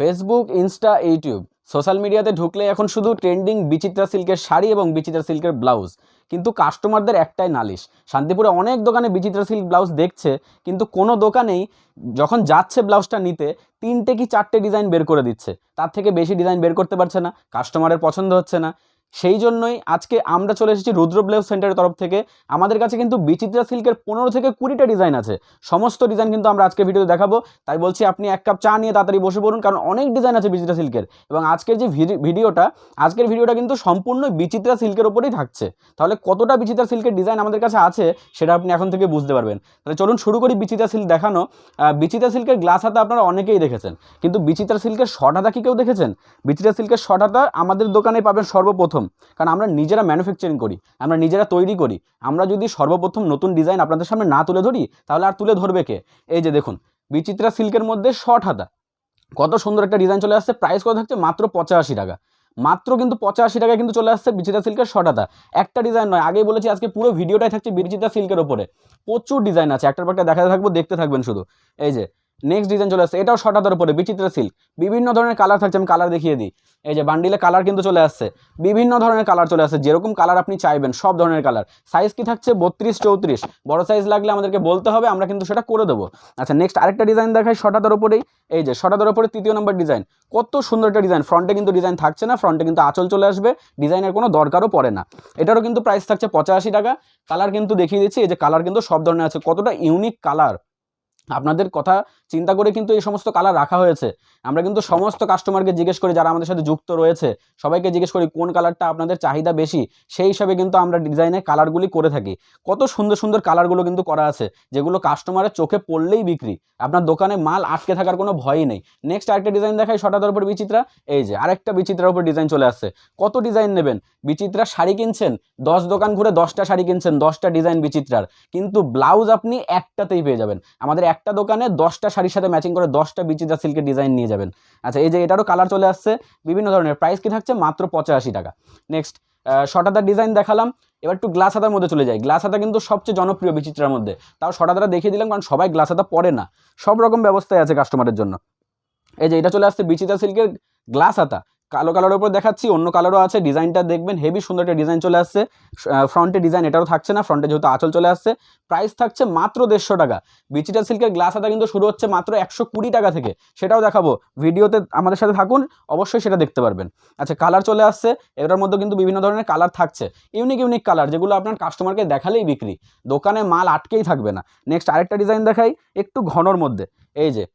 Facebook, Insta, YouTube social মিডিয়াতে ঢুকলে এখন শুধু ট্রেন্ডিং বিচিত্রা সিল্কের শাড়ি এবং বিচিত্রা সিল্কের ব্লাউজ। কিন্তু কাস্টমারদের একটাই নালিশ, শান্তিপুরে অনেক দোকানে বিচিত্রা সিল্ক ব্লাউজ দেখছে, কিন্তু কোনো দোকানেই যখন যাচ্ছে ব্লাউজটা নিতে 3টে কি 4টে ডিজাইন বের করে দিচ্ছে, তার থেকে বেশি ডিজাইন বের করতে পারছে না, কাস্টমারের পছন্দ হচ্ছে না। সেই জন্যই আজকে আমরা চলে এসেছি রুদ্র ব্লাউজ সেন্টারের তরফ থেকে। আমাদের কাছে কিন্তু বিচিত্রা সিল্কের 15 থেকে 20টা ডিজাইন আছে। সমস্ত ডিজাইন কিন্তু আমরা আজকে ভিডিওতে দেখাবো। তাই বলছি আপনি এক কাপ চা নিয়ে তাড়াতাড়ি বসে পড়ুন, কারণ অনেক ডিজাইন আছে বিচিত্রা সিল্কের। এবং আজকের যে ভিডিওটা কিন্তু সম্পূর্ণ বিচিত্রা সিল্কের ওপরেই থাকছে। তাহলে কতটা বিচিত্রা সিল্কের ডিজাইন আমাদের কাছে আছে সেটা আপনি এখন থেকে বুঝতে পারবেন। তাহলে চলুন শুরু করি বিচিত্রা সিল্ক দেখানো। বিচিত্রা সিল্কের গ্লাস হাতা আপনারা অনেকেই দেখেছেন, কিন্তু বিচিত্রা সিল্কের শর্ট হাতা কি কেউ দেখেছেন? বিচিত্রা সিল্কের শর্ট হাতা আমাদের দোকানে পাবেন সর্বপ্রথম, কারণ আমরা নিজেরা ম্যানুফ্যাকচারিং করি, আমরা নিজেরা তৈরি করি। আমরা যদি সর্বপ্রথম নতুন ডিজাইন আপনাদের সামনে না তুলে ধরি তাহলে আর তুলে ধরবে কে? এই যে দেখুন, বিচিত্রা সিল্কের মধ্যে শর্ট হাতা, কত সুন্দর একটা ডিজাইন চলে আসছে। প্রাইস কত থাকছে? মাত্র 85 টাকা। মাত্র কিন্তু 85 টাকায় কিন্তু চলে আসছে বিচিত্রা সিল্কের শর্ট হাতা। একটা ডিজাইন নয়, আগেই বলেছি আজকে পুরো ভিডিওটাই থাকছে বিচিত্রা সিল্কের ওপরে। প্রচুর ডিজাইন আছে, একটার পর একটা দেখাতে থাকবো, দেখতে থাকবেন শুধু। এই যে নেক্সট ডিজাইন চলে আসছে, এটাও শর্ট হাতার উপরে বিচিত্রা সিল্ক। বিভিন্ন ধরনের কালার থাকছে, আমি কালার দেখিয়ে দিই। এই যে বান্ডিলে কালার কিন্তু চলে আসছে, বিভিন্ন ধরনের কালার চলে আসছে, যেরকম কালার আপনি চাইবেন সব ধরনের কালার। সাইজ কি থাকছে? 32, 34। বড় সাইজ লাগলে আমাদেরকে বলতে হবে, আমরা কিন্তু সেটা করে দেবো। আচ্ছা, নেক্সট আরেকটা ডিজাইন দেখাই শর্ট হাতার উপরেই। এই যে শর্ট হাতার উপরে 3য় নম্বর ডিজাইন, কত সুন্দর একটা ডিজাইন। ফ্রন্টে কিন্তু ডিজাইন থাকছে না, ফ্রন্টে কিন্তু আঁচল চলে আসবে, ডিজাইনের কোনো দরকারও পড়ে না। এটারও কিন্তু প্রাইস থাকছে 85 টাকা। কালার কিন্তু দেখিয়ে দিচ্ছি, এই যে কালার কিন্তু সব ধরনের আছে, কতটা ইউনিক কালার। আপনাদের কথা চিন্তা করে কিন্তু এই সমস্ত কালার রাখা হয়েছে। আমরা কিন্তু সমস্ত কাস্টমারকে জিজ্ঞেস করি, যারা আমাদের সাথে যুক্ত রয়েছে সবাইকে জিজ্ঞেস করি কোন কালারটা আপনাদের চাহিদা বেশি, সেই হিসাবে কিন্তু আমরা ডিজাইনের কালারগুলি করে থাকি। কত সুন্দর সুন্দর কালারগুলো কিন্তু করা আছে, যেগুলো কাস্টমারের চোখে পড়লেই বিক্রি। আপনার দোকানে মাল আটকে থাকার কোনো ভয়ই নেই। নেক্সট আরেকটা ডিজাইন দেখাই শর্ট হাতার উপর বিচিত্রা। এই যে আরেকটা বিচিত্রার উপর ডিজাইন চলে আসছে। কত ডিজাইন নেবেন? বিচিত্রার শাড়ি কিনছেন 10 দোকান ঘুরে 10টা শাড়ি কিনছেন, 10টা ডিজাইন বিচিত্রার, কিন্তু ব্লাউজ আপনি একটাতেই পেয়ে যাবেন। আমাদের একটা দোকানে 10টা শাড়ির সাথে ম্যাচিং করে 10টা বিচিত্রা সিল্কের ডিজাইন নিয়ে যাবেন। আচ্ছা, এই যে এটারও কালার চলে আসছে বিভিন্ন ধরনের। প্রাইস কি থাকছে? মাত্র 85 টাকা। নেক্সট শর্ট হাতার ডিজাইন দেখালাম, এবার একটু গ্লাস হাতার মধ্যে চলে যাই। গ্লাস হাতা কিন্তু সবচেয়ে জনপ্রিয় বিচিত্রার মধ্যে, তাও শর্ট হাতাটা দেখিয়ে দিলাম কারণ সবাই গ্লাস হাতা পরে না। সব রকম ব্যবস্থায় আছে কাস্টমারের জন্য। এই যে এটা চলে আসছে বিচিত্রা সিল্কের গ্লাস হাতা, কালো কালারের উপর দেখাচ্ছি, অন্য কালারও আছে। ডিজাইনটা দেখবেন, হেভি সুন্দর একটা ডিজাইন চলে আসছে। ফ্রন্টে ডিজাইন এটাও থাকছে না, ফ্রন্টে যেহেতু আঁচল চলে আসছে। প্রাইস থাকছে মাত্র 150 টাকা। বিচিত্রা সিল্কের গ্লাস হাতা কিন্তু শুরু হচ্ছে মাত্র 120 টাকা থেকে, সেটাও দেখাবো। ভিডিওতে আমাদের সাথে থাকুন, অবশ্যই সেটা দেখতে পারবেন। আচ্ছা, কালার চলে আসছে, এটার মধ্যে কিন্তু বিভিন্ন ধরনের কালার থাকছে, ইউনিক ইউনিক কালার, যেগুলো আপনার কাস্টমারকে দেখালেই বিক্রি, দোকানে মাল আটকেই থাকবে না। নেক্সট আরেকটা ডিজাইন দেখাই একটু ঘনর মধ্যে। এই যে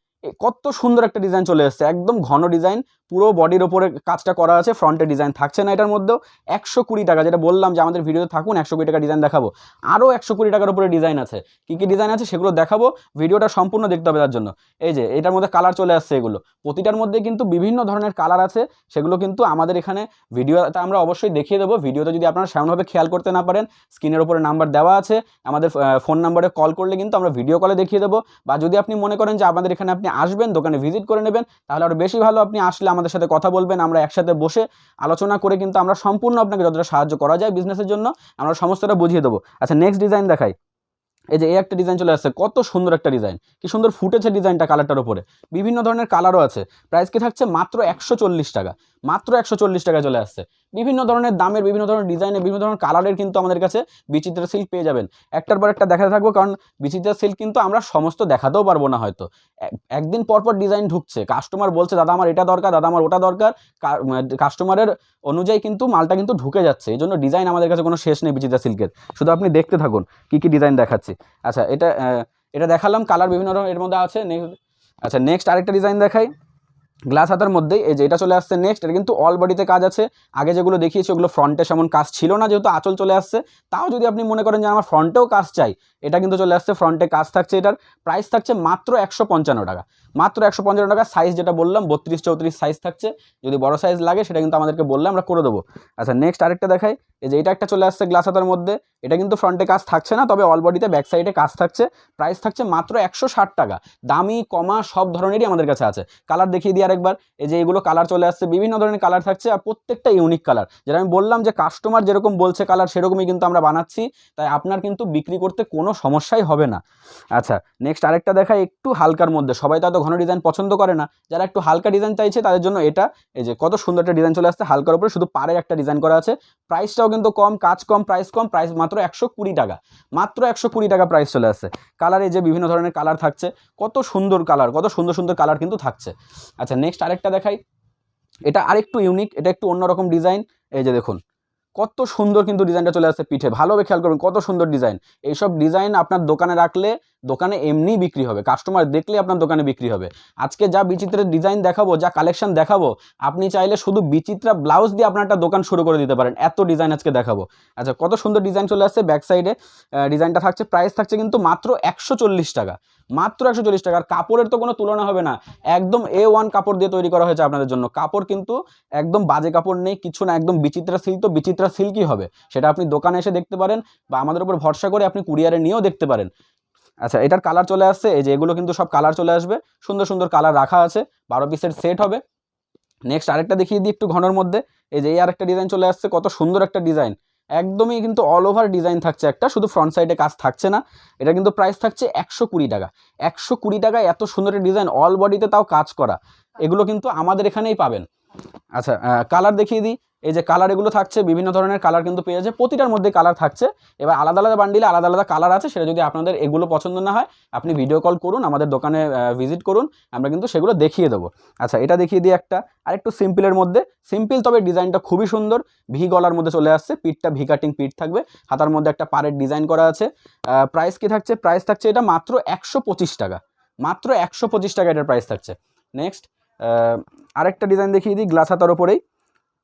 কত সুন্দর একটা ডিজাইন চলে এসছে, একদম ঘন ডিজাইন, পুরো বডির ওপরে কাজটা করা আছে, ফ্রন্টে ডিজাইন থাকছে না। এটার মধ্যেও 120 টাকা, যেটা বললাম যে আমাদের ভিডিওতে থাকুন, 120 টাকা ডিজাইন দেখাবো। আরও 120 টাকার উপরে ডিজাইন আছে, কী কী ডিজাইন আছে সেগুলো দেখাবো, ভিডিওটা সম্পূর্ণ দেখতে হবে তার জন্য। এই যে এটার মধ্যে কালার চলে আসছে, এগুলো প্রতিটার মধ্যে কিন্তু বিভিন্ন ধরনের কালার আছে, সেগুলো কিন্তু আমাদের এখানে ভিডিওতে আমরা অবশ্যই দেখিয়ে দেবো। ভিডিওতে যদি আপনারা সেমনভাবে খেয়াল করতে না পারেন, স্ক্রিনের উপরে নাম্বার দেওয়া আছে, আমাদের ফোন নাম্বারে কল করলে কিন্তু আমরা ভিডিও কলে দেখিয়ে দেবো। বা যদি আপনি মনে করেন যে আমাদের এখানে আপনি আসবেন, দোকানে ভিজিট করে নেবেন, তাহলে আরও বেশি ভালো। আপনি আসলে আমাদের সাথে কথা বলবেন, আমরা একসাথে বসে আলোচনা করে কিন্তু আমরা সম্পূর্ণ আপনাকে যতটা সাহায্য করা যায় বিজনেসের জন্য আমরা সমস্তটা বুঝিয়ে দেবো। আচ্ছা, নেক্সট ডিজাইন দেখাই। এই যে এই একটা ডিজাইন চলে আসছে, কত সুন্দর একটা ডিজাইন, কি সুন্দর ফুটেছে ডিজাইনটা কালারটার উপরে, বিভিন্ন ধরনের কালারও আছে। প্রাইস কি থাকছে? মাত্র 140 টাকা। মাত্র 140 টাকা চলে আসছে। বিভিন্ন ধরনের দামের, বিভিন্ন ধরনের ডিজাইনের, বিভিন্ন ধরনের কালারের কিন্তু আমাদের কাছে বিচিত্রা সিল্ক পেয়ে যাবেন। একটার পর একটা দেখাতে থাকবো, কারণ বিচিত্রা সিল্ক কিন্তু আমরা সমস্ত দেখাতেও পারবো না, হয়তো একদিন পর পর ডিজাইন ঢুকছে, কাস্টমার বলছে দাদা আমার এটা দরকার, দাদা আমার ওটা দরকার, কাস্টমারের অনুযায়ী কিন্তু মালটা কিন্তু ঢুকে যাচ্ছে। এই জন্য ডিজাইন আমাদের কাছে কোনো শেষ নেই বিচিত্রা সিল্কের, শুধু আপনি দেখতে থাকুন কী কী ডিজাইন দেখাচ্ছি। আচ্ছা, এটা দেখালাম, কালার বিভিন্ন ধরনের এর মধ্যে আছে। আচ্ছা, নেক্সট আরেকটা ডিজাইন দেখাই গ্লাস হাতার মধ্যেই। এই যে এটা চলে আসছে নেক্সট, এটা কিন্তু অল বডিতে কাজ আছে। আগে যেগুলো দেখিয়েছি ওগুলো ফ্রন্টে সেমন কাজ ছিল না, যেহেতু আঁচল চলে আসছে। তাও যদি আপনি মনে করেন যে আমার ফ্রন্টেও কাজ চাই, এটা কিন্তু চলে আসছে, ফ্রন্টে কাজ থাকছে। এটার প্রাইস থাকছে মাত্র 155 টাকা। মাত্র 155 টাকা। সাইজ যেটা বললাম 32, 34 সাইজ থাকছে, যদি বড় সাইজ লাগে সেটা কিন্তু আমাদেরকে বললে আমরা করে দেবো। আচ্ছা, নেক্সট আরেকটা দেখাই। এই যে এটা একটা চলে আসছে গ্লাস হাতার মধ্যে, এটা কিন্তু ফ্রন্টে কাজ থাকছে না, তবে অল বডিতে ব্যাক সাইডে কাজ থাকছে। প্রাইস থাকছে মাত্র 160 টাকা। দামি কমা সব ধরনেরই আমাদের কাছে আছে। কালার দেখিয়ে দিই আরেকবার। এই যে এগুলো কালার চলে আসছে, বিভিন্ন ধরনের কালার থাকছে, আর প্রত্যেকটা ইউনিক কালার। যেটা আমি বললাম যে কাস্টমার যেরকম বলছে কালার, সেরকমই কিন্তু আমরা বানাচ্ছি, তাই আপনার কিন্তু বিক্রি করতে কোনো সমস্যাই হবে না। আচ্ছা, নেক্সট আরেকটা দেখাই একটু হালকার মধ্যে। সবাই তো এত ঘন ডিজাইন পছন্দ করে না, যারা একটু হালকা ডিজাইন চাইছে তাদের জন্য এটা। এই যে কত সুন্দর একটা ডিজাইন চলে আসছে হালকার উপরে, শুধু পাড়ের একটা ডিজাইন করা আছে। প্রাইসটাও কিন্তু কম, কাজ কম, প্রাইস কম, প্রাইস মাত্র 120 টাকা, মাত্র 120 টাকা প্রাইস চলে আসছে। কালারে যে বিভিন্ন ধরনের কালার থাকছে, কত সুন্দর কালার, কত সুন্দর সুন্দর কালার কিন্তু থাকছে। আচ্ছা নেক্সট আরেকটা দেখাই, এটা আরেকটু ইউনিক, এটা একটু অন্যরকম ডিজাইন। এই যে দেখুন কত সুন্দর কিন্তু ডিজাইনটা চলে আসছে পিঠে, ভালোভাবে খেয়াল করবেন কত সুন্দর ডিজাইন। এইসব ডিজাইন আপনার দোকানে রাখলে দোকানে এমনিই বিক্রি হবে, কাস্টমার দেখলে আপনার দোকানে বিক্রি হবে। আজকে যা বিচিত্রের ডিজাইন দেখাবো, যা কালেকশন দেখাবো, আপনি চাইলে শুধু বিচিত্রা ব্লাউজ দিয়ে আপনার একটা দোকান শুরু করে দিতে পারেন, এত ডিজাইন আজকে দেখাবো। আচ্ছা কত সুন্দর ডিজাইন চলে আসছে ব্যাক সাইডে, ডিজাইনটা থাকছে, প্রাইস থাকছে কিন্তু মাত্র 140 টাকা, মাত্র 140 টাকা। আর কাপড়ের তো কোনো তুলনা হবে না, একদম A1 কাপড় দিয়ে তৈরি করা হয়েছে আপনাদের জন্য। কাপড় কিন্তু একদম বাজে কাপড় নেই, কিছু না, একদম বিচিত্রা সিল্ক তো বিচিত্রা সিল্কই হবে। সেটা আপনি দোকানে এসে দেখতে পারেন বা আমাদের উপর ভরসা করে আপনি কুরিয়ারে নিয়েও দেখতে পারেন। আচ্ছা এটার কালার চলে আসছে, এই যে এগুলো কিন্তু সব কালার চলে আসবে, সুন্দর সুন্দর কালার রাখা আছে, 12 পিসের সেট হবে। নেক্সট আরেকটা দেখিয়ে দিই একটু ঘনর মধ্যে, এই যে এই আরেকটা ডিজাইন চলে আসছে, কত সুন্দর একটা ডিজাইন, একদমই কিন্তু অল ওভার ডিজাইন থাকছে একটা, শুধু ফ্রন্ট সাইডে কাজ থাকছে না। এটা কিন্তু প্রাইস থাকছে 120 টাকা, 120 টাকায় এত সুন্দর একটা ডিজাইন, অল বডিতে তাও কাজ করা, এগুলো কিন্তু আমাদের এখানেই পাবেন। আচ্ছা কালার দেখিয়ে দিই, এই যে কালার এগুলো থাকছে, বিভিন্ন ধরনের কালার কিন্তু পেয়ে যাচ্ছে, প্রতিটার মধ্যে কালার থাকছে। এবার আলাদা আলাদা বান্ডিলে আলাদা আলাদা কালার আছে, সেটা যদি আপনাদের এগুলো পছন্দ না হয় আপনি ভিডিও কল করুন, আমাদের দোকানে ভিজিট করুন, আমরা কিন্তু সেগুলো দেখিয়ে দেবো। আচ্ছা এটা দেখিয়ে দিই একটা, আর একটু সিম্পলের মধ্যে, সিম্পল তবে ডিজাইনটা খুবই সুন্দর, ভি গলার মধ্যে চলে আসছে, পিঠটা ভি কাটিং পিঠ থাকবে, হাতার মধ্যে একটা পাড়ের ডিজাইন করা আছে। প্রাইস কি থাকছে, প্রাইস থাকছে এটা মাত্র 125 টাকা, মাত্র 125 টাকা এটার প্রাইস থাকছে। নেক্সট আরেকটা ডিজাইন দেখিয়ে দিই গ্লাস হাতার ওপরেই,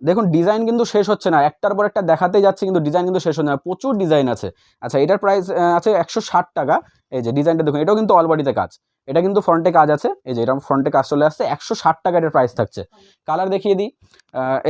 দেখুন ডিজাইন কিন্তু শেষ হচ্ছে না, একটার পর একটা দেখাতেই যাচ্ছে কিন্তু ডিজাইন কিন্তু শেষ হচ্ছে না, প্রচুর ডিজাইন আছে। আচ্ছা এটার প্রাইস আছে 160 টাকা। এই যে ডিজাইনটা দেখুন, এটাও কিন্তু অল বডিতে কাজ, এটা কিন্তু ফ্রন্টে কাজ আছে, এই যে এটা ফ্রন্টে কাজ চলে আসছে, 160 টাকা এটার প্রাইস থাকছে। কালার দেখিয়ে দিই,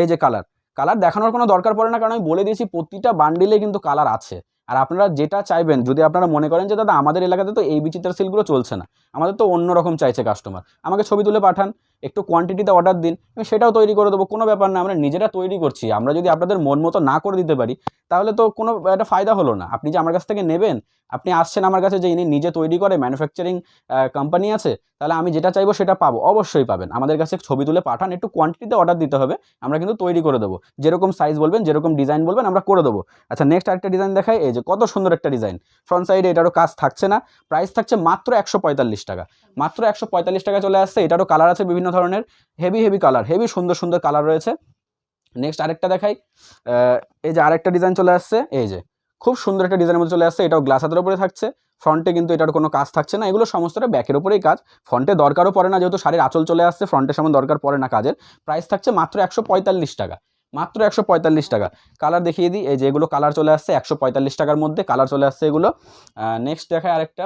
এই যে কালার, কালার দেখানোর কোনো দরকার পড়ে না, কারণ আমি বলে দিয়েছি প্রতিটা বান্ডিলে কিন্তু কালার আছে। আর আপনারা যেটা চাইবেন, যদি আপনারা মনে করেন যে দাদা আমাদের এলাকাতে তো এই বিচিত্রা সিল্কগুলো চলছে না, আমাদের তো অন্যরকম চাইছে কাস্টমার, আমাকে ছবি তুলে পাঠান, একটু কোয়ান্টিটিতে অর্ডার দিন, আমি সেটাও তৈরি করে দেবো, কোনো ব্যাপার না, আমরা নিজেরা তৈরি করছি। আমরা যদি আপনাদের মন মতো না করে দিতে পারি তাহলে তো কোনো একটা ফায়দা হলো না। আপনি যে আমার কাছ থেকে নেবেন, আপনি আসছেন আমার কাছে যে ইনি নিজে তৈরি করে, ম্যানুফ্যাকচারিং কোম্পানি আছে, তাহলে আমি যেটা চাইবো সেটা পাবো, অবশ্যই পাবেন। আমাদের কাছে ছবি তুলে পাঠান, একটু কোয়ান্টিটিতে অর্ডার দিতে হবে, আমরা কিন্তু তৈরি করে দেবো, যেরকম সাইজ বলবেন, যেরকম ডিজাইন বলবেন আমরা করে দেবো। আচ্ছা নেক্সট আরেকটা ডিজাইন দেখাই, এই যে কত সুন্দর একটা ডিজাইন, ফ্রন্ট সাইডে এটারও কাজ থাকছে না, প্রাইস থাকছে মাত্র 145 টাকা, মাত্র 145 টাকা চলে আসছে। এটারও কালার আছে বিভিন্ন ধরনের, হেভি হেভি কালার, হেভি সুন্দর সুন্দর কালার রয়েছে। নেক্সট আরেকটা দেখাই, এই যে আরেকটা ডিজাইন চলে আসছে, এই যে খুব সুন্দর একটা ডিজাইনের মধ্যে চলে আসছে, এটাও গ্লাস হাতের উপরে থাকছে, ফ্রন্টে কিন্তু এটার কোনো কাজ থাকছে না, এগুলো সমস্তটা ব্যাকের উপরেই কাজ, ফ্রন্টে দরকারও পড়ে না, যেহেতু শাড়ির আঁচল চলে আসছে, ফ্রন্টের সামনে দরকার পড়ে না কাজের। প্রাইস থাকছে মাত্র 145 টাকা, মাত্র 145 টাকা। কালার দেখিয়ে দিই, এই যে এগুলো কালার চলে আসছে 145 টাকার মধ্যে কালার চলে আসছে এগুলো। নেক্সট দেখায় আরেকটা,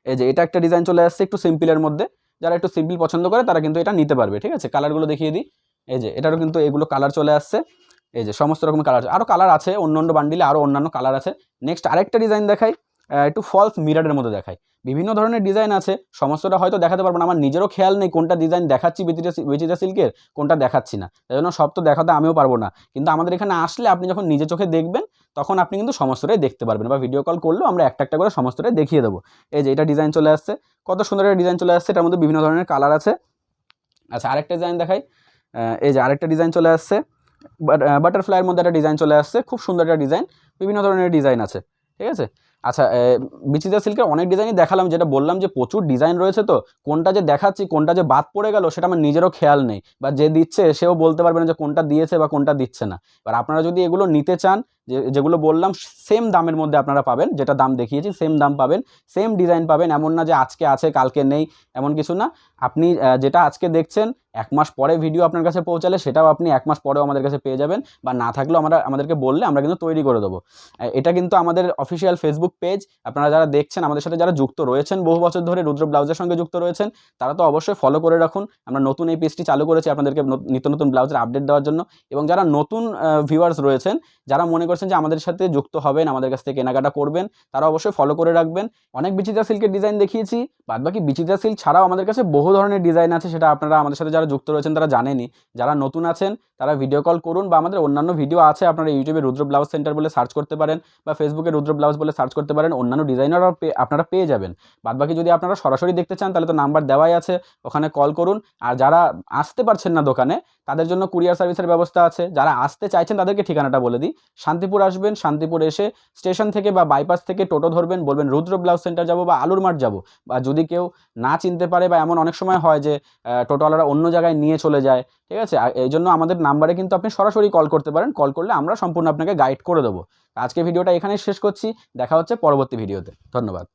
এই যে এটা একটা ডিজাইন চলে আসছে একটু সিম্পলের মধ্যে, যারা একটু সিম্পল পছন্দ করে তারা কিন্তু এটা নিতে পারবে, ঠিক আছে। কালারগুলো দেখিয়ে দিই, এই যে এটারও কিন্তু এগুলো কালার চলে আসছে, এই যে সমস্ত রকম কালার আছে, আরও কালার আছে অন্য অন্য বান্ডিলে, আরও অন্যান্য কালার আছে। নেক্সট আরেকটা ডিজাইন দেখাই, একটু ফলস মিরারের মধ্যে দেখাই, বিভিন্ন ধরনের ডিজাইন আছে, সমস্তটা হয়তো দেখাতে পারবো না, আমার নিজেরও খেয়াল নেই কোনটা ডিজাইন দেখাচ্ছি বিচিত্রা সিল্কের, কোনটা দেখাচ্ছি না, তাই জন্য সব তো দেখাতে আমিও পারবো না। কিন্তু আমাদের এখানে আসলে আপনি যখন নিজে চোখে দেখবেন তখন আপনি কিন্তু সমস্তটাই দেখতে পারবেন, বা ভিডিও কল করলেও আমরা একটা একটা করে সমস্তটাই দেখিয়ে দেবো। এই যে এটা ডিজাইন চলে আসছে, কত সুন্দর একটা ডিজাইন চলে আসছে, এটার মধ্যে বিভিন্ন ধরনের কালার আছে। আচ্ছা আরেকটা ডিজাইন দেখাই, এই যে আরেকটা ডিজাইন চলে আসছে, বাটারফ্লাইয়ের মধ্যে একটা ডিজাইন চলে আসছে, খুব সুন্দর একটা ডিজাইন, বিভিন্ন ধরনের ডিজাইন আছে, ঠিক আছে। আচ্ছা বিচিত্রা সিল্কের অনেক ডিজাইনই দেখালাম, যেটা বললাম যে প্রচুর ডিজাইন রয়েছে, তো কোনটা যে দেখাচ্ছি কোনটা যে বাদ পড়ে গেল সেটা আমার নিজেরও খেয়াল নেই, বা যে দিচ্ছে সেও বলতে পারবে না যে কোনটা দিয়েছে বা কোনটা দিচ্ছে না। এবার আপনারা যদি এগুলো নিতে চান, যেগুলো বললাম সেম দামের মধ্যে আপনারা পাবেন, যেটা দাম দেখিয়েছি সেম দাম পাবেন, সেম ডিজাইন পাবেন, এমন না যে আজকে আছে কালকে নেই, এমন কিছু না। আপনি যেটা আজকে দেখছেন 1 মাস পরে ভিডিও আপনার কাছে পৌঁছালে সেটাও আপনি 1 মাস পরেও আমাদের কাছে পেয়ে যাবেন, বা না থাকলেও আমাদেরকে বললে আমরা কিন্তু তৈরি করে দেবো। এটা কিন্তু আমাদের অফিসিয়াল ফেসবুক পেজ, আপনারা যারা দেখছেন, আমাদের সাথে যারা যুক্ত রয়েছেন বহু বছর ধরে, রুদ্র ব্লাউজের সঙ্গে যুক্ত রয়েছেন, তারা তো অবশ্যই ফলো করে রাখুন। আমরা নতুন এই পেজটি চালু করেছি আপনাদেরকে নিত্য নতুন ব্লাউজের আপডেট দেওয়ার জন্য। এবং যারা নতুন ভিউয়ার্স রয়েছেন, যারা মনে করছেন করছেন যে আমাদের সাথে যুক্ত হবেন, আমাদের কাছ থেকে কেনাকাটা করবেন, তারা অবশ্যই ফলো করে রাখবেন। অনেক বিচিত্রা সিল্কের ডিজাইন দেখিয়েছি, বাদবাকি বিচিত্রা সিল্ক ছাড়াও আমাদের কাছে বহু ধরনের ডিজাইন আছে, সেটা আপনারা আমাদের সাথে যারা যুক্ত রয়েছেন তারা জানেনই। যারা নতুন আছেন তারা ভিডিও কল করুন, বা আমাদের অন্যান্য ভিডিও আছে, আপনারা ইউটিউবে রুদ্র ব্লাউজ সেন্টার বলে সার্চ করতে পারেন, বা ফেসবুকে রুদ্র ব্লাউজ বলে সার্চ করতে পারেন, অন্যান্য ডিজাইনারও আপনারা পেয়ে যাবেন। বাদবাকি যদি আপনারা সরাসরি দেখতে চান তাহলে তো নাম্বার দেওয়াই আছে, ওখানে কল করুন। আর যারা আসতে পারছেন না দোকানে, তাদের জন্য কুরিয়ার সার্ভিসের ব্যবস্থা আছে। যারা আসতে চাইছেন তাদেরকে ঠিকানাটা বলে দিই, শান্তিপুর আসবেন, শান্তিপুর এসে স্টেশন থেকে বা বাইপাস থেকে টোটো ধরবেন, বলবেন রুদ্র ব্লাউজ সেন্টার যাবো বা আলুর মাঠ যাবো। বা যদি কেউ না চিনতে পারে, বা এমন অনেক সময় হয় যে টোটোওয়ালারা অন্য জায়গায় নিয়ে চলে যায়, ঠিক আছে, এই জন্য আমাদের নাম্বারে কিন্তু আপনি সরাসরি কল করতে পারেন, কল করলে আমরা সম্পূর্ণ আপনাকে গাইড করে দেবো। আজকে ভিডিওটা এখানেই শেষ করছি, দেখা হচ্ছে পরবর্তী ভিডিওতে। ধন্যবাদ।